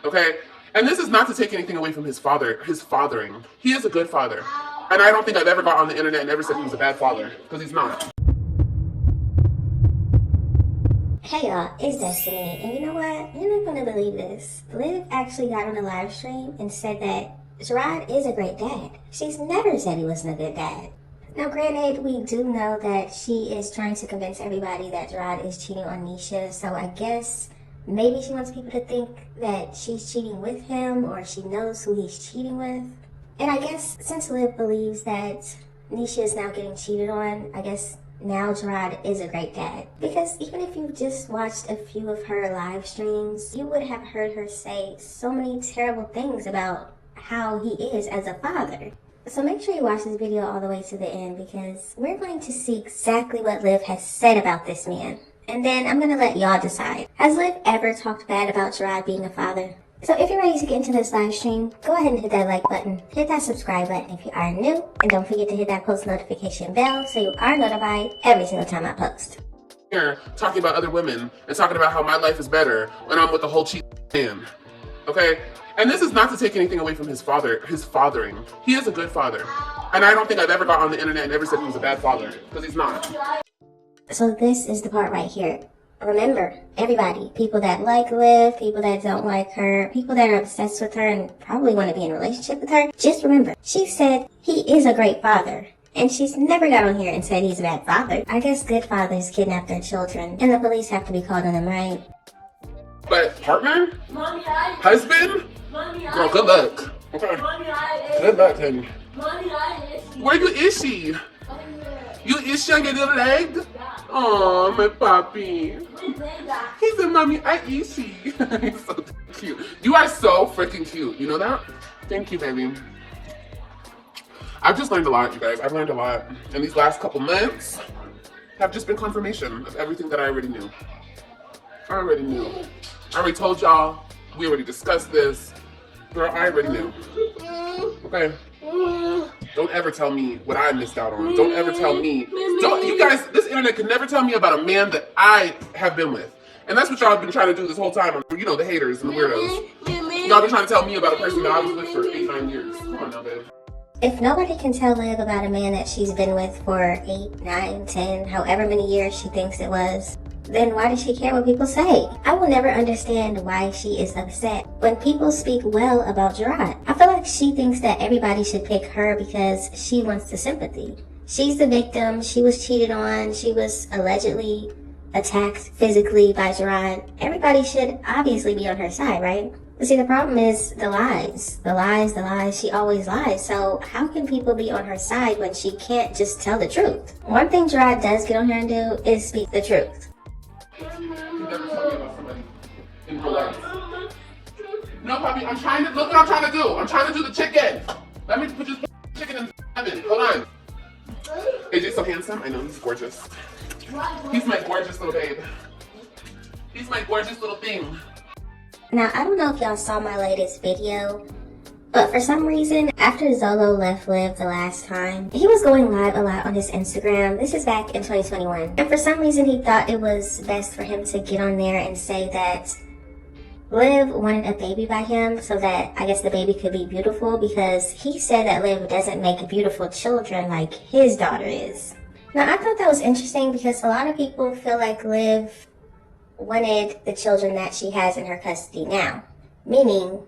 okay? And this is not to take anything away from his fathering. He is a good father. And I don't think I've ever got on the internet and ever said he was a bad father, because he's not. Hey y'all, it's Destiny, and you know what? You're not gonna believe this. Liv actually got on a live stream and said that Jerrod is a great dad. She's never said he wasn't a good dad. Now granted, we do know that she is trying to convince everybody that Jerrod is cheating on Nisha, so I guess maybe she wants people to think that she's cheating with him or she knows who he's cheating with. And I guess since Liv believes that Nisha is now getting cheated on, I guess now Jerrod is a great dad. Because even if you've just watched a few of her live streams, you would have heard her say so many terrible things about how he is as a father. So make sure you watch this video all the way to the end, because we're going to see exactly what Liv has said about this man. And then I'm going to let y'all decide. Has Liv ever talked bad about Jerrod being a father? So if you're ready to get into this live stream, go ahead and hit that like button, hit that subscribe button if you are new, and don't forget to hit that post notification bell so you are notified every single time I post. Here, talking about other women and talking about how my life is better when I'm with a whole cheat man, okay? And this is not to take anything away from his fathering. He is a good father. And I don't think I've ever got on the internet and ever said he was a bad father, because he's not. So this is the part right here. Remember, everybody, people that like Liv, people that don't like her, people that are obsessed with her and probably want to be in a relationship with her, just remember, she said he is a great father. And she's never got on here and said he's a bad father. I guess good fathers kidnap their children, and the police have to be called on them, right? But partner? Mommy, husband? Girl, good luck. Okay. Good luck, honey. Where you is she? You is she on your little leg? Oh, my puppy. He said, Mommy, I eat she. He's so cute. You are so freaking cute. You know that? Thank you, baby. I've just learned a lot, you guys. I've learned a lot. And these last couple months have just been confirmation of everything that I already knew. I already knew. I already told y'all. We already discussed this. Girl, I already knew. Okay? Don't ever tell me what I missed out on. Don't ever tell me. You guys, this internet can never tell me about a man that I have been with. And that's what y'all have been trying to do this whole time. You know, the haters and the weirdos. Y'all been trying to tell me about a person that I was with for 8-9 years. Come on now, babe. If nobody can tell Liv about a man that she's been with for 8, 9, 10, however many years she thinks it was, then why does she care what people say? I will never understand why she is upset when people speak well about Jerrod. I feel like she thinks that everybody should pick her because she wants the sympathy. She's the victim. She was cheated on. She was allegedly attacked physically by Jerrod. Everybody should obviously be on her side, right? But see, the problem is the lies. The lies, the lies. She always lies. So how can people be on her side when she can't just tell the truth? One thing Jerrod does get on here and do is speak the truth. You never tell me about somebody in real life. No, puppy, I'm trying to, look what I'm trying to do. I'm trying to do the chicken. Let me put this chicken in the oven. Hold on. AJ's so handsome. I know, he's gorgeous. He's my gorgeous little babe. He's my gorgeous little thing. Now, I don't know if y'all saw my latest video, but for some reason, after Zolo left Liv the last time, he was going live a lot on his Instagram. This is back in 2021. And for some reason, he thought it was best for him to get on there and say that Liv wanted a baby by him so that I guess the baby could be beautiful, because he said that Liv doesn't make beautiful children like his daughter is. Now, I thought that was interesting because a lot of people feel like Liv wanted the children that she has in her custody now, meaning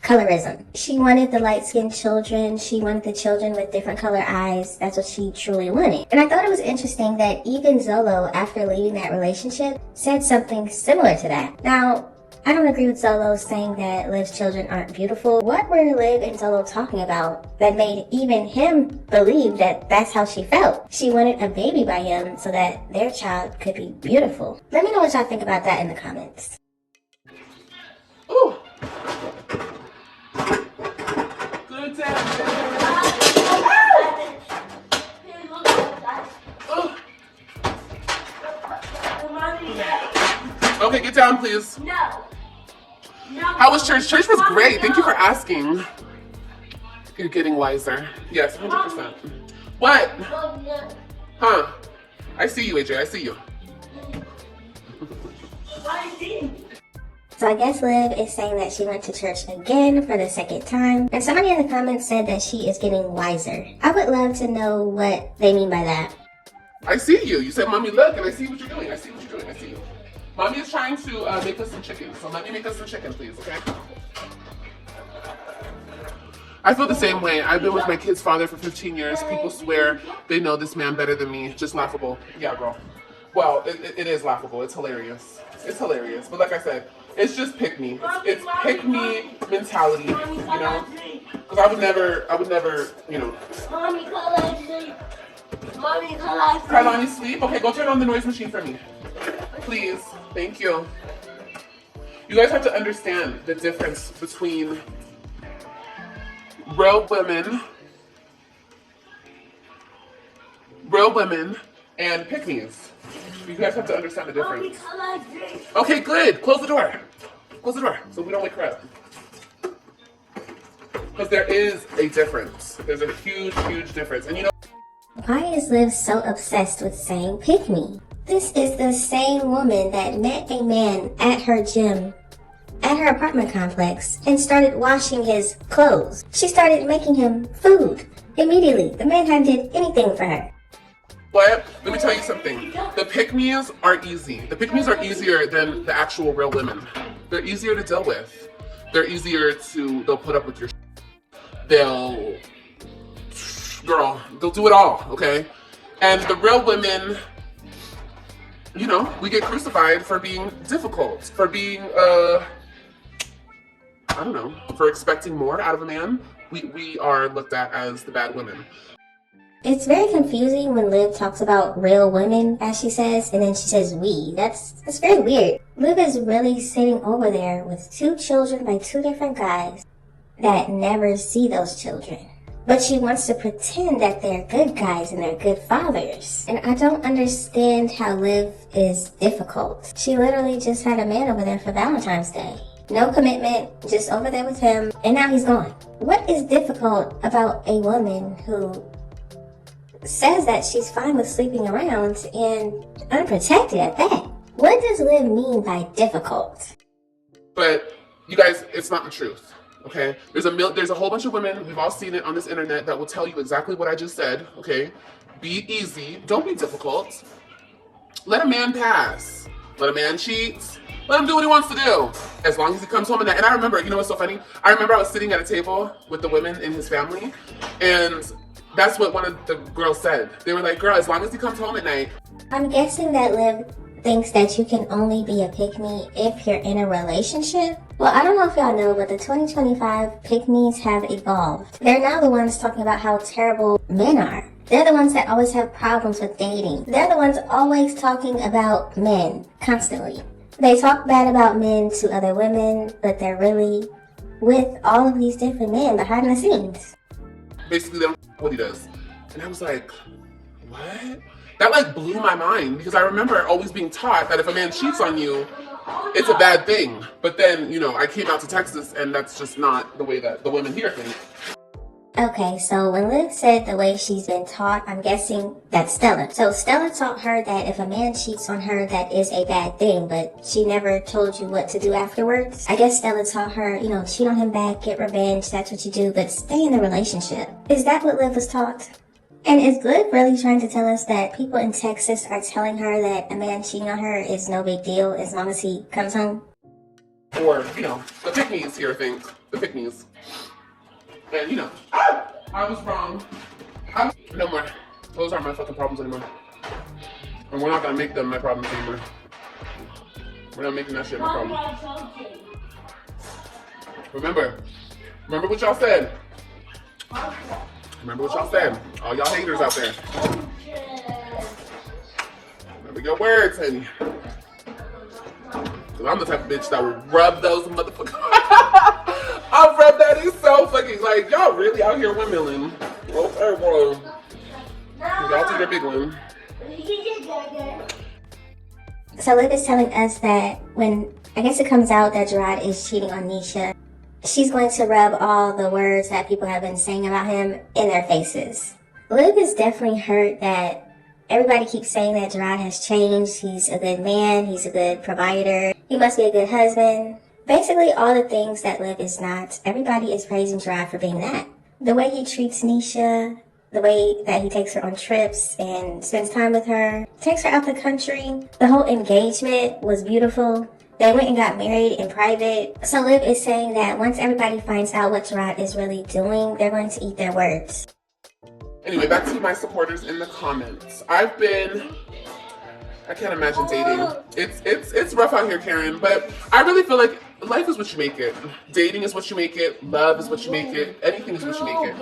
colorism. She wanted the light-skinned children. She wanted the children with different color eyes. That's what she truly wanted. And I thought it was interesting that even Zolo, after leaving that relationship, said something similar to that. Now, I don't agree with Zolo saying that Liv's children aren't beautiful. What were Liv and Zolo talking about that made even him believe that that's how she felt? She wanted a baby by him so that their child could be beautiful. Let me know what y'all think about that in the comments. Ooh. Good time. Okay, get down, please. No. How was church? Church was great. Thank you for asking. You're getting wiser. Yes, 100%. What? Huh? I see you, AJ. I see you. So So I guess Liv is saying that she went to church again for the second time. And somebody in the comments said that she is getting wiser. I would love to know what they mean by that. I see you. You said, Mommy, look, and I see what you're doing. I see what you're doing. I see you. Mommy is trying to make us some chicken. So let me make us some chicken, please, okay? I feel the same way. I've been with my kid's father for 15 years. People swear they know this man better than me. Just laughable. Yeah, girl. Well, it is laughable. It's hilarious. It's hilarious. But like I said, it's just pick me. It's pick me mentality, you know? Because I would never, you know. Mommy, can I sleep? Mommy, can I sleep? Kailani, sleep? Okay, go turn on the noise machine for me. Please. Thank you. You guys have to understand the difference between real women and pick-me's. You guys have to understand the difference. Okay, good. Close the door. Close the door so we don't wake her up. Because there is a difference. There's a huge, huge difference. And you know, why is Liv so obsessed with saying pick me? This is the same woman that met a man at her gym, at her apartment complex, and started washing his clothes. She started making him food immediately. The man hadn't did anything for her. but let me tell you something. The pick-me's are easy. The pick-me's are easier than the actual real women. They're easier to deal with. They'll put up with your they'll do it all, okay? And the real women, you know, we get crucified for being difficult, for being, for expecting more out of a man. We are looked at as the bad women. It's very confusing when Liv talks about real women, as she says, and then she says we. That's very weird. Liv is really sitting over there with 2 children by 2 different guys that never see those children. But she wants to pretend that they're good guys and they're good fathers. And I don't understand how Liv is difficult. She literally just had a man over there for Valentine's Day. No commitment, just over there with him, and now he's gone. What is difficult about a woman who says that she's fine with sleeping around and unprotected at that? What does Liv mean by difficult? But you guys, it's not the truth. Okay, there's a whole bunch of women, we've all seen it on this internet, that will tell you exactly what I just said. Okay, be easy, don't be difficult. Let a man pass. Let a man cheat. Let him do what he wants to do, as long as he comes home at night. And I remember, you know what's so funny? I remember I was sitting at a table with the women in his family, and that's what one of the girls said. They were like, girl, as long as he comes home at night. I'm guessing that Liv thinks that you can only be a pick-me if you're in a relationship. Well, I don't know if y'all know, but the 2025 pick-me's have evolved. They're now the ones talking about how terrible men are. They're the ones that always have problems with dating. They're the ones always talking about men, constantly. They talk bad about men to other women, but they're really with all of these different men behind the scenes. Basically, they don't know what he does. And I was like, what? That like blew my mind, because I remember always being taught that if a man cheats on you, it's a bad thing. But then, you know, I came out to Texas, and that's just not the way that the women here think. Okay, so when Liv said the way she's been taught, I'm guessing that's Stella. So Stella taught her that if a man cheats on her, that is a bad thing, but she never told you what to do afterwards. I guess Stella taught her, you know, cheat on him back, get revenge, that's what you do, but stay in the relationship. Is that what Liv was taught? And is Liv really trying to tell us that people in Texas are telling her that a man cheating on her is no big deal as long as he comes home? Or, you know, the pick-me's here think. The pick-me's. And, you know, I was wrong. No more. Those aren't my fucking problems anymore. And we're not gonna make them my problems anymore. We're not making that shit my problem. Remember what y'all said. Remember what y'all said. All y'all haters out there. Remember your words, honey. Because I'm the type of bitch that will rub those motherfuckers. I'll rub that. It's so fucking like, y'all really out here windmilling. Okay, bro. Y'all take your big one. So Liv is telling us that when, I guess it comes out that Jerrod is cheating on Nisha, she's going to rub all the words that people have been saying about him in their faces. Liv is definitely hurt that everybody keeps saying that Jerrod has changed. He's a good man. He's a good provider. He must be a good husband. Basically, all the things that Liv is not, everybody is praising Jerrod for being that. The way he treats Nisha, the way that he takes her on trips and spends time with her, takes her out the country. The whole engagement was beautiful. They went and got married in private. So Liv is saying that once everybody finds out what Jerrod is really doing, they're going to eat their words. Anyway, back to my supporters in the comments. I can't imagine dating. It's rough out here, Karen, but I really feel like life is what you make it. Dating is what you make it. Love is what you make it. Anything is what you make it.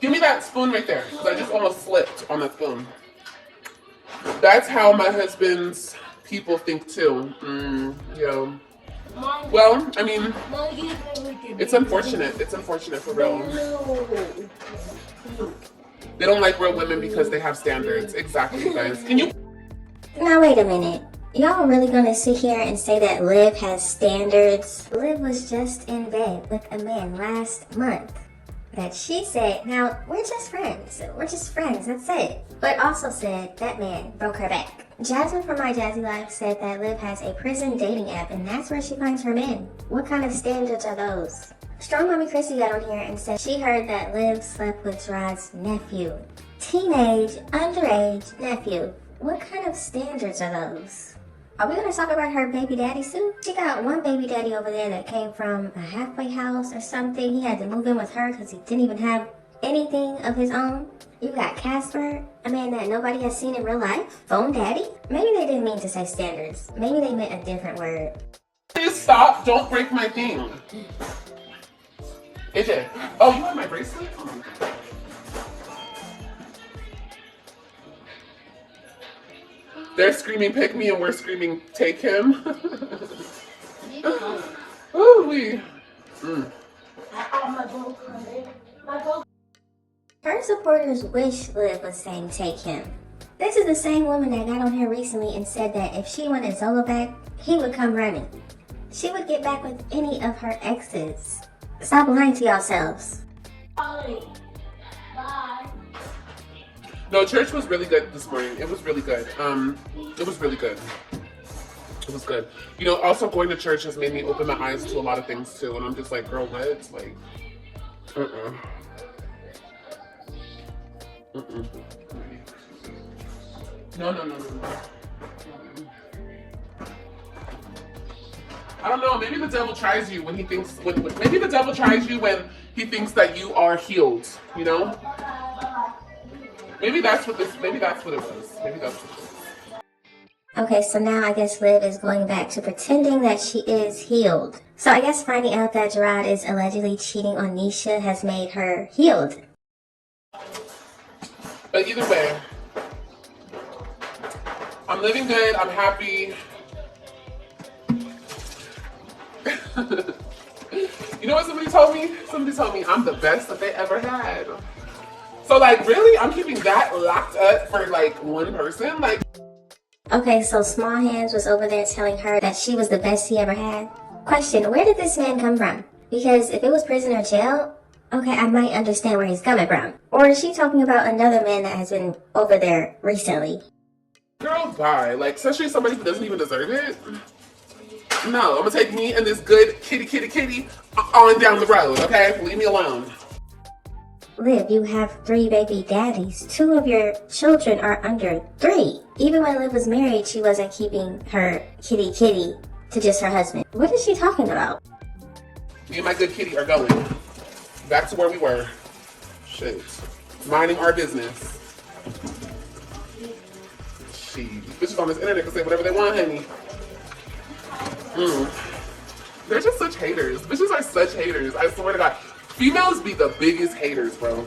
Give me that spoon right there, because I just almost slipped on that spoon. That's how my husband's people think too. Yeah. Well, I mean, it's unfortunate. It's unfortunate for real. They don't like real women because they have standards. Exactly, you guys. Can you? Now wait a minute. Y'all really gonna sit here and say that Liv has standards? Liv was just in bed with a man last month that she said, now we're just friends. We're just friends, that's it. But also said that man broke her back. Jasmine from My Jazzy Life said that Liv has a prison dating app and that's where she finds her men. What kind of standards are those? Strong Mommy Chrissy got on here and said she heard that Liv slept with Jerrod's nephew. Teenage, underage nephew. What kind of standards are those? Are we gonna talk about her baby daddy too? She got one baby daddy over there that came from a halfway house or something. He had to move in with her because he didn't even have anything of his own. You got Casper, a man that nobody has seen in real life. Phone daddy? Maybe they didn't mean to say standards. Maybe they meant a different word. Please stop. Don't break my thing. AJ. Oh, you have my bracelet? Oh my God. They're screaming pick me and we're screaming take him. Ooh wee. Her supporters wish Liv was saying take him. This is the same woman that got on here recently and said that if she wanted Zolo back, he would come running. She would get back with any of her exes. Stop lying to yourselves. Bye. No, church was really good this morning. It was really good. It was really good. It was good. You know, also going to church has made me open my eyes to a lot of things too. And I'm just like, girl, what? Like, No. I don't know. Maybe the devil tries you when he thinks. Maybe the devil tries you when he thinks that you are healed. You know. Maybe that's what it was. Maybe that's what it was. Okay, so now I guess Liv is going back to pretending that she is healed. So I guess finding out that Jerrod is allegedly cheating on Nisha has made her healed. But either way, I'm living good. I'm happy. You know what somebody told me? Somebody told me I'm the best that they ever had. So like, really? I'm keeping that locked up for like one person? Like. Okay, so Small Hands was over there telling her that she was the best he ever had. Question, where did this man come from? Because if it was prison or jail, okay, I might understand where he's coming from. Or is she talking about another man that has been over there recently? Girl, bye. Like, especially somebody who doesn't even deserve it. No, I'm gonna take me and this good kitty on down the road, okay? Leave me alone. Liv, you have 3 baby daddies. 2 of your children are under 3. Even when Liv was married, she wasn't keeping her kitty to just her husband. What is she talking about? Me and my good kitty are going back to where we were. Shit. Minding our business. She bitches on this internet can say whatever they want, honey. They're just such haters. Bitches are such haters. I swear to God. Females be the biggest haters, bro.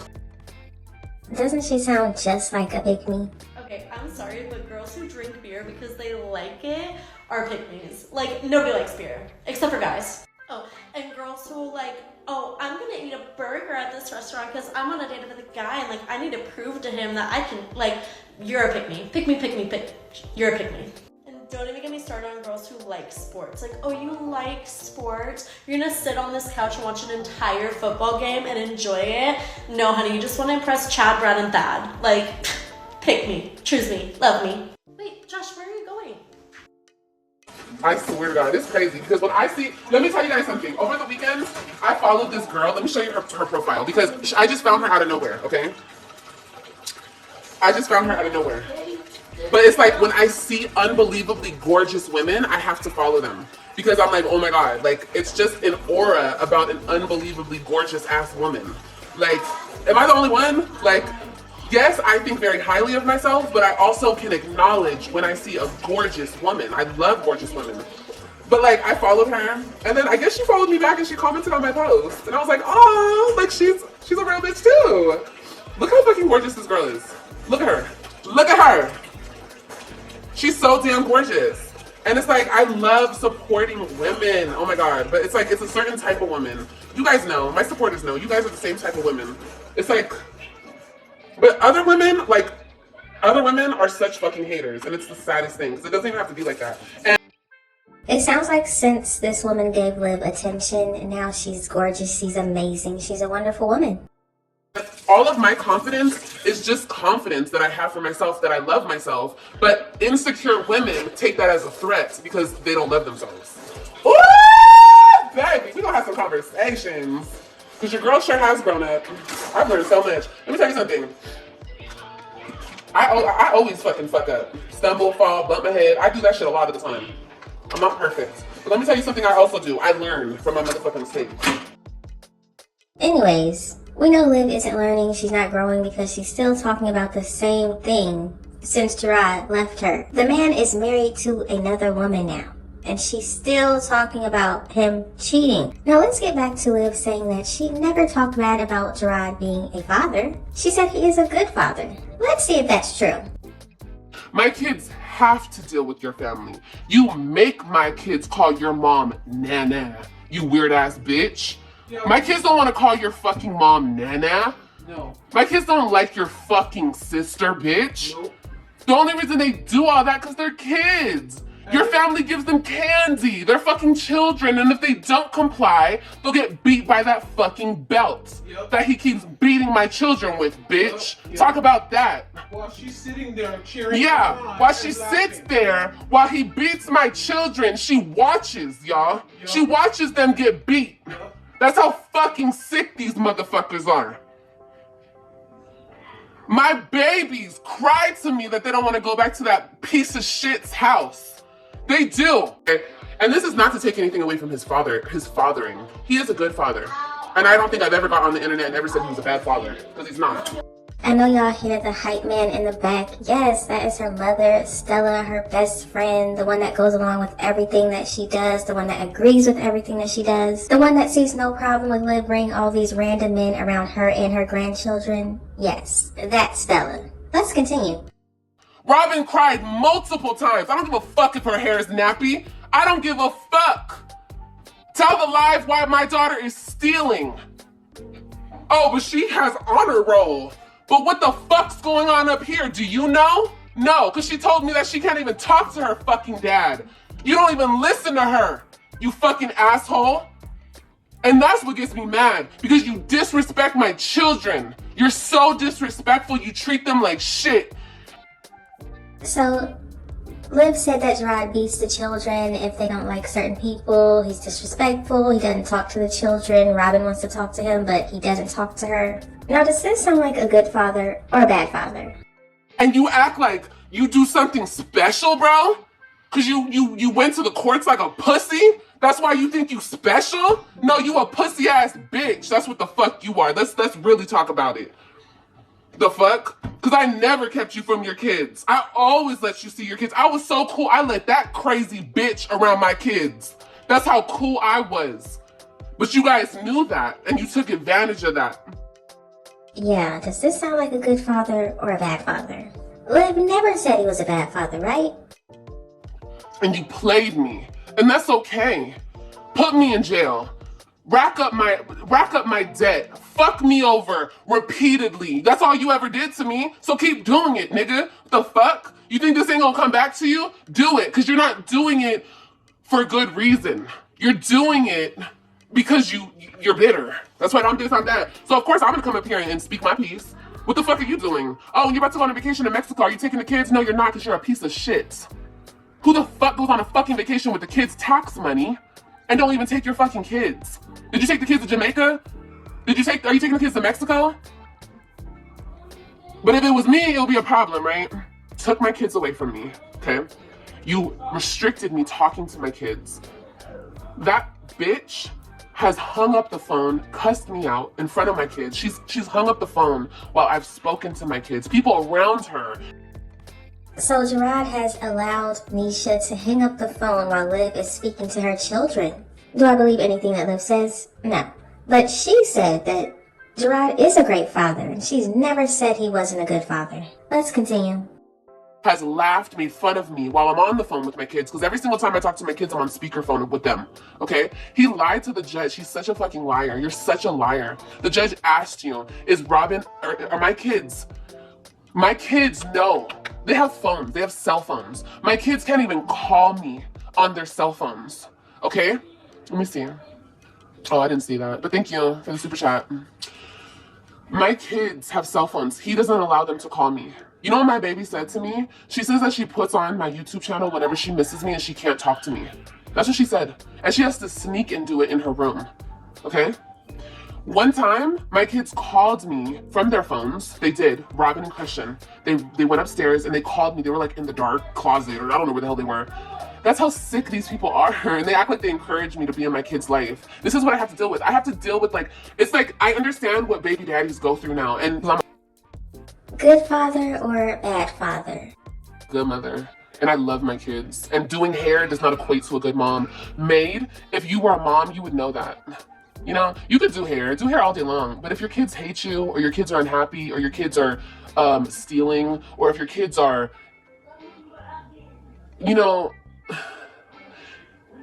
Doesn't she sound just like a pick-me? Okay, I'm sorry, but girls who drink beer because they like it are pick-me's. Like, nobody likes beer, except for guys. Oh, and girls who like, oh, I'm gonna eat a burger at this restaurant because I'm on a date with a guy and like, I need to prove to him that I can, like, you're a pick-me. You're a pick-me. Don't even get me started on girls who like sports. Like, oh, you like sports? You're gonna sit on this couch and watch an entire football game and enjoy it? No, honey, you just want to impress Chad, Brad, and Thad. Like, pick me, choose me, love me. Wait, Josh, where are you going? I swear to God, it's crazy because when I see, let me tell you guys something. Over the weekend, I followed this girl. Let me show you her profile because I just found her out of nowhere, okay? I just found her out of nowhere. But it's like when I see unbelievably gorgeous women, I have to follow them. Because I'm like, oh my God, like it's just an aura about an unbelievably gorgeous ass woman. Like, am I the only one? Like, yes, I think very highly of myself, but I also can acknowledge when I see a gorgeous woman. I love gorgeous women. But like, I followed her, and then I guess she followed me back and she commented on my post. And I was like, oh, like she's a real bitch too. Look how fucking gorgeous this girl is. Look at her. Look at her. She's so damn gorgeous. And it's like, I love supporting women. Oh my God. But it's like, it's a certain type of woman. You guys know, my supporters know, you guys are the same type of women. It's like, but other women are such fucking haters. And it's the saddest thing, because it doesn't even have to be like that. And it sounds like since this woman gave Liv attention, now she's gorgeous, she's amazing, she's a wonderful woman. all of my confidence is just confidence that I have for myself, that I love myself. But insecure women take that as a threat because they don't love themselves. Ooh, baby, we gonna have some conversations. Because your girl sure has grown up. I've learned so much. Let me tell you something. I always fucking fuck up. Stumble, fall, bump my head. I do that shit a lot of the time. I'm not perfect. But let me tell you something I also do. I learn from my motherfucking mistakes. Anyways, we know Liv isn't learning, she's not growing because she's still talking about the same thing since Jerrod left her. The man is married to another woman now, and she's still talking about him cheating. Now let's get back to Liv saying that she never talked bad about Jerrod being a father. She said he is a good father. Let's see if that's true. My kids have to deal with your family. You make my kids call your mom Nana, you weird ass bitch. Yeah. My kids don't want to call your fucking mom Nana. No. My kids don't like your fucking sister, bitch. Nope. The only reason they do all that because they're kids. Your family gives them candy. They're fucking children, and if they don't comply, they'll get beat by that fucking belt that he keeps beating my children with, bitch. Yep. Talk about that. While she's sitting there cheering. Yeah, on while and she laughing. sits there, while he beats my children, she watches, y'all. Yep. She watches them get beat. Yep. That's how fucking sick these motherfuckers are. My babies cry to me that they don't want to go back to that piece of shit's house. They do. And this is not to take anything away from his fathering. He is a good father. And I don't think I've ever got on the internet and ever said he was a bad father, because he's not. I know y'all hear the hype man in the back. Yes, that is her mother, Stella, her best friend, the one that goes along with everything that she does, the one that agrees with everything that she does, the one that sees no problem with Liv bringing all these random men around her and her grandchildren. Yes, that's Stella. Let's continue. Robin cried multiple times. I don't give a fuck if her hair is nappy. I don't give a fuck. Tell the live why my daughter is stealing. Oh, but she has honor roll. But what the fuck's going on up here? Do you know? No, because she told me that she can't even talk to her fucking dad. You don't even listen to her, you fucking asshole. And that's what gets me mad, because you disrespect my children. You're so disrespectful, you treat them like shit. So, Liv said that Jerrod beats the children if they don't like certain people. He's disrespectful. He doesn't talk to the children. Robin wants to talk to him, but he doesn't talk to her. Now, does this sound like a good father or a bad father? And you act like you do something special, bro? Cause you went to the courts like a pussy? That's why you think you special? No, you a pussy ass bitch. That's what the fuck you are. Let's really talk about it. The fuck? Cause I never kept you from your kids. I always let you see your kids. I was so cool. I let that crazy bitch around my kids. That's how cool I was. But you guys knew that and you took advantage of that. Yeah, does this sound like a good father or a bad father? Liv never said he was a bad father, right? And you played me. And that's okay. Put me in jail. Rack up my debt. Fuck me over repeatedly. That's all you ever did to me. So keep doing it, nigga. The fuck? You think this ain't gonna come back to you? Do it, because you're not doing it for good reason. You're doing it because you're bitter. That's why I'm this, I'm that. So of course I'm gonna come up here and speak my piece. What the fuck are you doing? Oh, you're about to go on a vacation to Mexico. Are you taking the kids? No, you're not, because you're a piece of shit. Who the fuck goes on a fucking vacation with the kids' tax money and don't even take your fucking kids? Did you take the kids to Jamaica? Are you taking the kids to Mexico? But if it was me, it would be a problem, right? Took my kids away from me, okay? You restricted me talking to my kids. That bitch has hung up the phone, cussed me out in front of my kids. She's hung up the phone while I've spoken to my kids. People around her. So Jerrod has allowed Nisha to hang up the phone while Liv is speaking to her children. Do I believe anything that Liv says? No. But she said that Jerrod is a great father, and she's never said he wasn't a good father. Let's continue. Has laughed, made fun of me while I'm on the phone with my kids, because every single time I talk to my kids, I'm on speakerphone with them, okay? He lied to the judge. He's such a fucking liar. You're such a liar. The judge asked you, is Robin, are my kids know. They have phones. They have cell phones. My kids can't even call me on their cell phones, okay? Let me see. Oh, I didn't see that, but thank you for the super chat. My kids have cell phones. He doesn't allow them to call me. You know what my baby said to me? She says that she puts on my YouTube channel whenever she misses me and she can't talk to me. That's what she said. And she has to sneak and do it in her room, okay? One time, my kids called me from their phones. They did, Robin and Christian. They went upstairs and they called me. They were like in the dark closet, or I don't know where the hell they were. That's how sick these people are. And they act like they encourage me to be in my kid's life. This is what I have to deal with. I have to deal with, like, it's like, I understand what baby daddies go through now. And I'm Good father or bad father? good mother, and I love my kids. And doing hair does not equate to a good mom. Maid, if you were a mom, you would know that. You know, you could do hair all day long, but if your kids hate you, or your kids are unhappy, or your kids are stealing, or if your kids are, you know,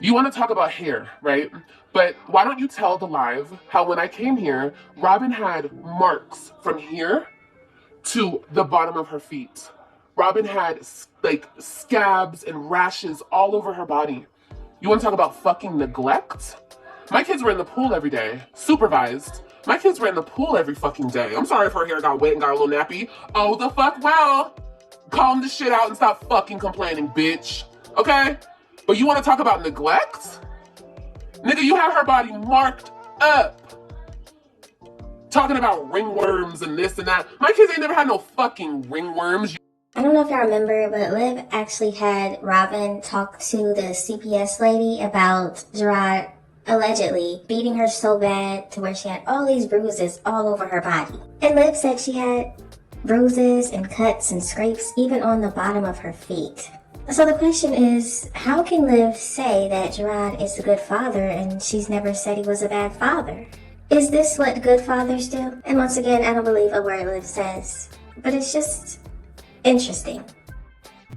you want to talk about hair, right? But why don't you tell the live how when I came here, Robin had marks from here to the bottom of her feet. Robin had like scabs and rashes all over her body. You want to talk about fucking neglect? My kids were in the pool every day, supervised. My kids were in the pool every fucking day. I'm sorry if her hair got wet and got a little nappy. Oh, the fuck well. Calm the shit out and stop fucking complaining, bitch. Okay? But you want to talk about neglect? Nigga, you have her body marked up. Talking about ringworms and this and that. My kids ain't never had no fucking ringworms. I don't know if y'all remember, but Liv actually had Robin talk to the CPS lady about Jerrod allegedly beating her so bad to where she had all these bruises all over her body. And Liv said she had bruises and cuts and scrapes even on the bottom of her feet. So the question is, how can Liv say that Jerrod is a good father and she's never said he was a bad father? Is this what good fathers do? And once again, I don't believe a word Liv says, but it's just interesting.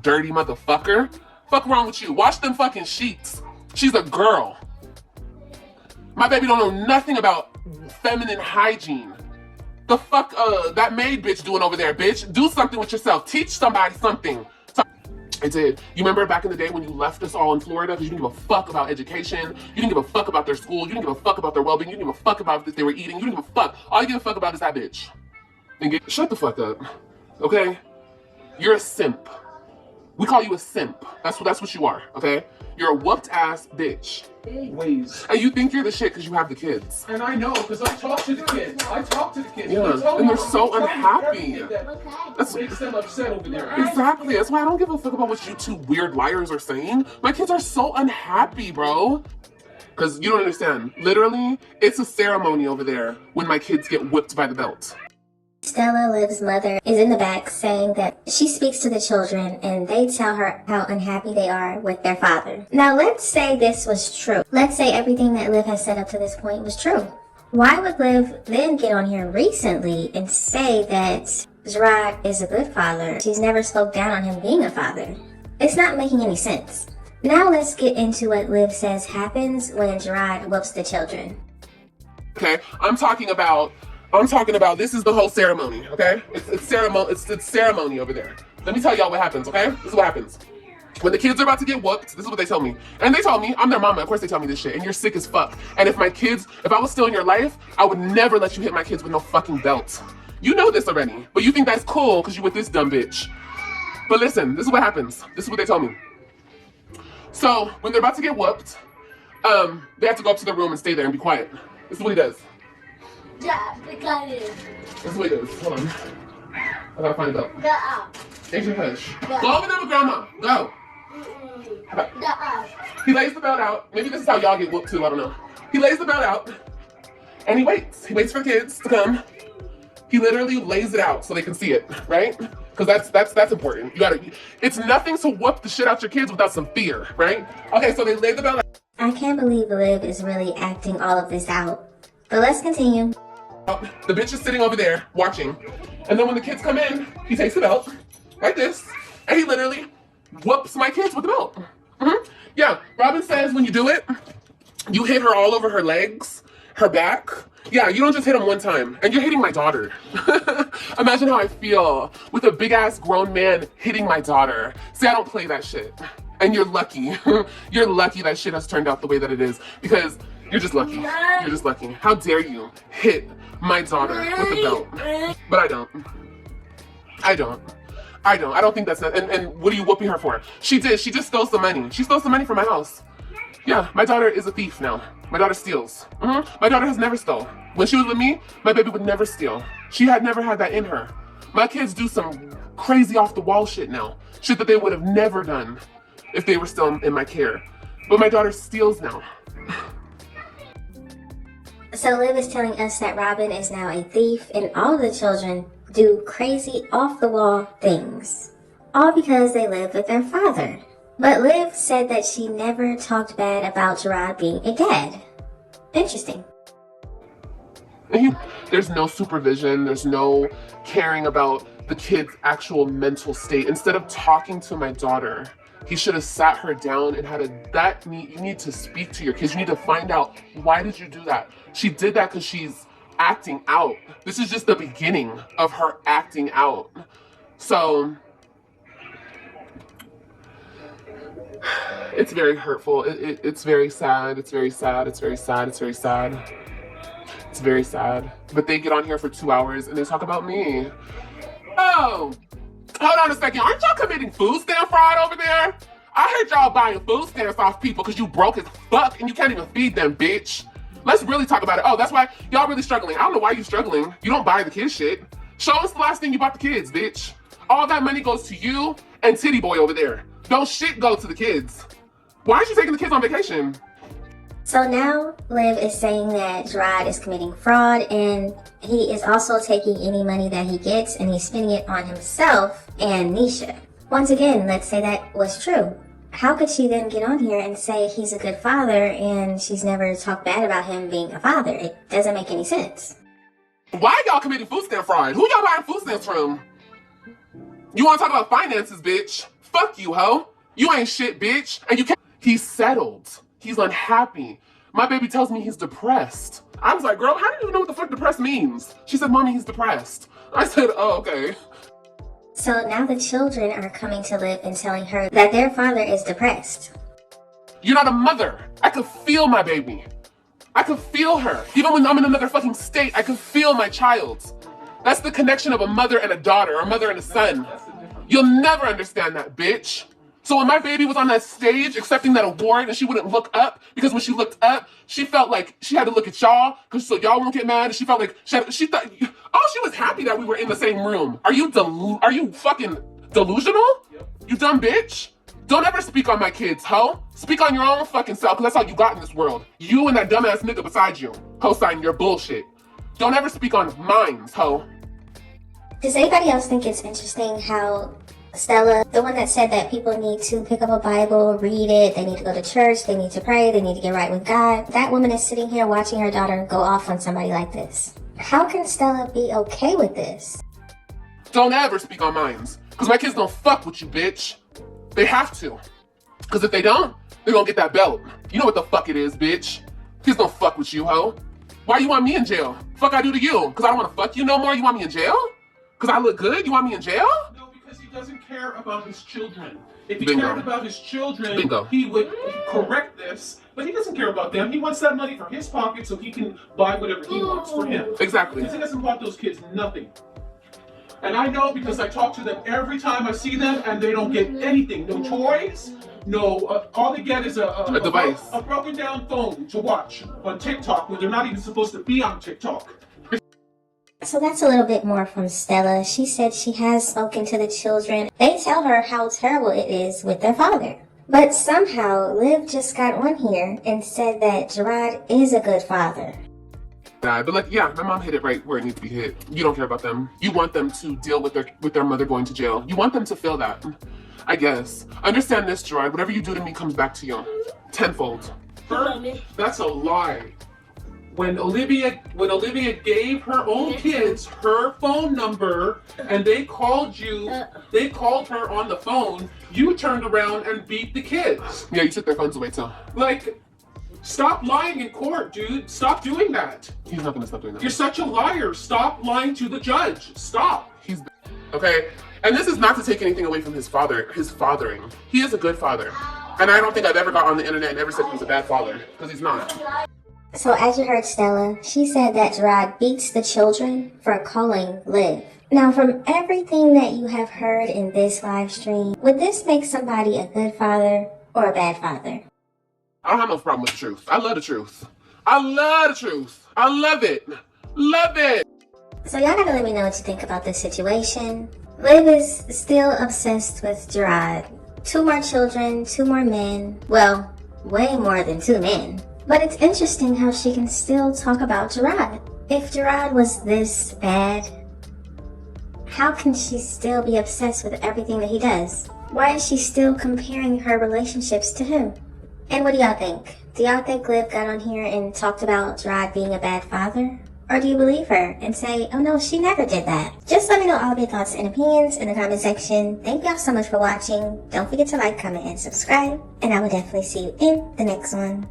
Dirty motherfucker. Fuck wrong with you? Wash them fucking sheets. She's a girl. My baby don't know nothing about feminine hygiene. The fuck that maid bitch doing over there, bitch? Do something with yourself. Teach somebody something. I did. You remember back in the day when you left us all in Florida because you didn't give a fuck about education, you didn't give a fuck about their school, you didn't give a fuck about their well-being, you didn't give a fuck about if they were eating, you didn't give a fuck. All you give a fuck about is that bitch. Shut the fuck up, okay? You're a simp. We call you a simp. That's what you are, okay? You're a whooped ass bitch. Ways. And you think you're the shit because you have the kids. And I know, because I talk to the kids. Yeah, and they're so unhappy. That makes them upset over there. Exactly. That's why I don't give a fuck about what you two weird liars are saying. My kids are so unhappy, bro. Because you don't understand. Literally, it's a ceremony over there when my kids get whipped by the belt. Stella, Liv's mother, is in the back saying that she speaks to the children and they tell her how unhappy they are with their father. Now, let's say this was true. Let's say everything that Liv has said up to this point was true. Why would Liv then get on here recently and say that Jerrod is a good father? She's never spoke down on him being a father. It's not making any sense. Now let's get into what Liv says happens when Jerrod whoops the children. Okay, I'm talking about this is the whole ceremony, okay? It's ceremony over there. Let me tell y'all what happens, okay? This is what happens. When the kids are about to get whooped, this is what they tell me. And they told me, I'm their mama, of course they tell me this shit, and you're sick as fuck. And if I was still in your life, I would never let you hit my kids with no fucking belt. You know this already, but you think that's cool because you with this dumb bitch. But listen, this is what happens. This is what they told me. So when they're about to get whooped, they have to go up to the room and stay there and be quiet. This is what he does. Yeah, because This is what he does. Hold on. I gotta find a belt. the up. Asian hush. Go over there with grandma. Go. The up. He lays the belt out. Maybe this is how y'all get whooped too. I don't know. He lays the belt out and he waits. He waits for the kids to come. He literally lays it out so they can see it, right? Because that's important. You gotta. It's nothing to whoop the shit out your kids without some fear, right? Okay, so they lay the belt out. I can't believe Liv is really acting all of this out. But let's continue. The bitch is sitting over there watching. And then when the kids come in, he takes the belt, like this, and he literally whoops my kids with the belt. Yeah, Robin says when you do it, you hit her all over her legs, her back. Yeah, you don't just hit them one time. And you're hitting my daughter. Imagine how I feel with a big ass grown man hitting my daughter. See, I don't play that shit. And you're lucky. You're lucky that shit has turned out the way that it is. Because you're just lucky. You're just lucky. How dare you hit my daughter with a belt? But I don't. I don't think that's not. And what are you whooping her for? She did. She just stole some money. She stole some money from my house. Yeah, my daughter is a thief now. My daughter steals. My daughter has never stole. When she was with me, my baby would never steal. She had never had that in her. My kids do some crazy off the wall shit now. Shit that they would have never done if they were still in my care. But my daughter steals now. So Liv is telling us that Robin is now a thief and all of the children do crazy off-the-wall things. All because they live with their father. But Liv said that she never talked bad about Jerrod being a dad. Interesting. There's no supervision. There's no caring about the kid's actual mental state. Instead of talking to my daughter, he should have sat her down and had you need to speak to your kids. You need to find out, why did you do that? She did that because she's acting out. This is just the beginning of her acting out. So it's very hurtful. It's very sad. It's very sad. It's very sad. It's very sad. It's very sad. But they get on here for 2 hours and they talk about me. Oh, hold on a second. Aren't y'all committing food stamp fraud over there? I heard y'all buying food stamps off people because you broke as fuck and you can't even feed them, bitch. Let's really talk about it. Oh, that's why y'all really struggling. I don't know why you struggling. You don't buy the kids shit. Show us the last thing you bought the kids, bitch. All that money goes to you and Titty Boy over there. Don't shit go to the kids. Why aren't you taking the kids on vacation? So now Liv is saying that Jerrod is committing fraud and he is also taking any money that he gets and he's spending it on himself and Nisha. Once again, let's say that was true. How could she then get on here and say he's a good father and she's never talked bad about him being a father? It doesn't make any sense. Why y'all committing food stamp fraud? Who y'all buying food stamps from? You want to talk about finances, bitch? Fuck you, ho. You ain't shit, bitch. And you can't. He's settled. He's unhappy. My baby tells me he's depressed. I was like, girl, how do you know what the fuck depressed means? She said, Mommy, he's depressed. I said, oh, okay. So now the children are coming to Liv and telling her that their father is depressed. You're not a mother. I could feel my baby. I could feel her. Even when I'm in another fucking state, I could feel my child. That's the connection of a mother and a daughter, or a mother and a son. You'll never understand that, bitch. So when my baby was on that stage accepting that award and she wouldn't look up, because when she looked up, she felt like she had to look at y'all, because so y'all won't get mad, and she felt like, she thought, oh, she was happy that we were in the same room. Are you fucking delusional? You dumb bitch? Don't ever speak on my kids, ho. Speak on your own fucking self, because that's all you got in this world. You and that dumbass nigga beside you, co-signing your bullshit. Don't ever speak on mine, ho. Does anybody else think it's interesting how Stella, the one that said that people need to pick up a Bible, read it, they need to go to church, they need to pray, they need to get right with God, that woman is sitting here watching her daughter go off on somebody like this. How can Stella be okay with this? Don't ever speak on mines, because my kids don't fuck with you, bitch. They have to. Because if they don't, they're gonna get that belt. You know what the fuck it is, bitch. Kids don't fuck with you, ho. Why you want me in jail? Fuck I do to you? Because I don't want to fuck you no more? You want me in jail? Because I look good? You want me in jail? No, because he doesn't care about his children. If he Bingo. cared about his children, Bingo. he would correct this. But he doesn't care about them. He wants that money for his pocket so he can buy whatever he wants for him. Exactly. Because he doesn't want those kids nothing. And I know because I talk to them every time I see them and they don't get anything. No toys, No, all they get is a device. A broken down phone to watch on TikTok when they're not even supposed to be on TikTok. So that's a little bit more from Stella. She said she has spoken to the children. They tell her how terrible it is with their father. But somehow, Liv just got on here and said that Jerrod is a good father. But like, yeah, my mom hit it right where it needs to be hit. You don't care about them. You want them to deal with their mother going to jail. You want them to feel that, I guess. Understand this, Jerrod. Whatever you do to me comes back to you tenfold. That's a lie. When Olivia gave her own kids her phone number and they called her on the phone, you turned around and beat the kids. Yeah, you took their phones away too. Like, stop lying in court, dude. Stop doing that. He's not gonna stop doing that. You're such a liar. Stop lying to the judge. Stop. He's okay. And this is not to take anything away from his fathering. He is a good father. And I don't think I've ever got on the internet and ever said he was a bad father, because he's not. So as you heard Stella, she said that Jerrod beats the children for calling Liv. Now, from everything that you have heard in this live stream, would this make somebody a good father or a bad father? I don't have no problem with the truth. I love the truth. I love the truth. I love it. Love it. So y'all gotta let me know what you think about this situation. Liv is still obsessed with Jerrod. 2 more children, 2 more men. Well, way more than 2 men. But it's interesting how she can still talk about Jerrod. If Jerrod was this bad, how can she still be obsessed with everything that he does? Why is she still comparing her relationships to him? And what do y'all think? Do y'all think Liv got on here and talked about Jerrod being a bad father? Or do you believe her and say, oh no, she never did that? Just let me know all of your thoughts and opinions in the comment section. Thank y'all so much for watching. Don't forget to like, comment, and subscribe. And I will definitely see you in the next one.